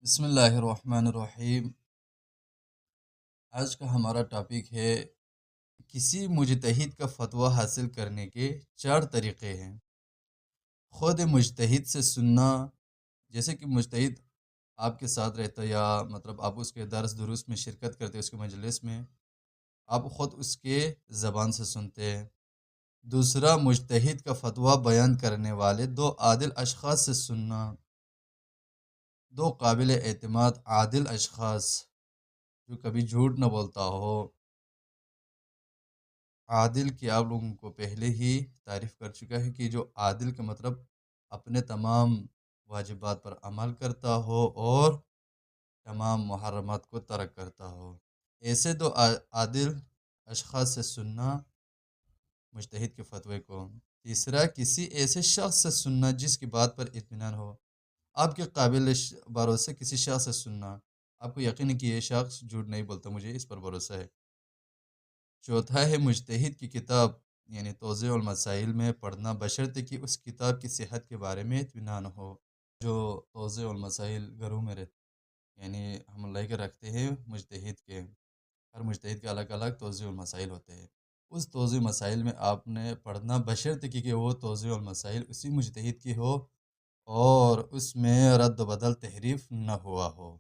بسم اللہ الرحمن الرحیم۔ آج کا ہمارا ٹاپک ہے کسی مجتہد کا فتویٰ حاصل کرنے کے 4 طریقے ہیں۔ خود مجتہد سے سننا، جیسے کہ مجتہد آپ کے ساتھ رہتا ہے یا آپ اس کے درس دروس میں شرکت کرتے اس کے مجلس میں، آپ خود اس کے زبان سے سنتے ہیں۔ دوسرا، مجتہد کا فتویٰ بیان کرنے والے 2 عادل اشخاص سے سننا، 2 قابل اعتماد عادل اشخاص جو کبھی جھوٹ نہ بولتا ہو۔ عادل کی آپ لوگوں کو پہلے ہی تعریف کر چکا ہے کہ جو عادل کا اپنے تمام واجبات پر عمل کرتا ہو اور تمام محرمات کو ترک کرتا ہو۔ ایسے 2 عادل اشخاص سے سننا مجتہد کے فتوے کو۔ تیسرا، کسی ایسے شخص سے سننا جس کی بات پر اطمینان ہو، آپ کے قابل بھروسے کسی شخص سے سننا، آپ کو یقین ہے کہ یہ شخص جھوٹ نہیں بولتا، مجھے اس پر بھروسہ ہے۔ چوتھا ہے مجتہد کی کتاب یعنی توضیح المسائل میں پڑھنا، بشرطے کہ اس کتاب کی صحت کے بارے میں اطمینان ہو۔ جو توضیح المسائل گھروں میں یعنی ہم لے کے رکھتے ہیں مجتہد کے، ہر مجتہد کے الگ الگ توضیح المسائل ہوتے ہیں، اس توضیح مسائل میں آپ نے پڑھنا، بشرطے کہ وہ توضیح المسائل اسی مجتہد کی ہو اور اس میں رد و بدل تحریف نہ ہوا ہو۔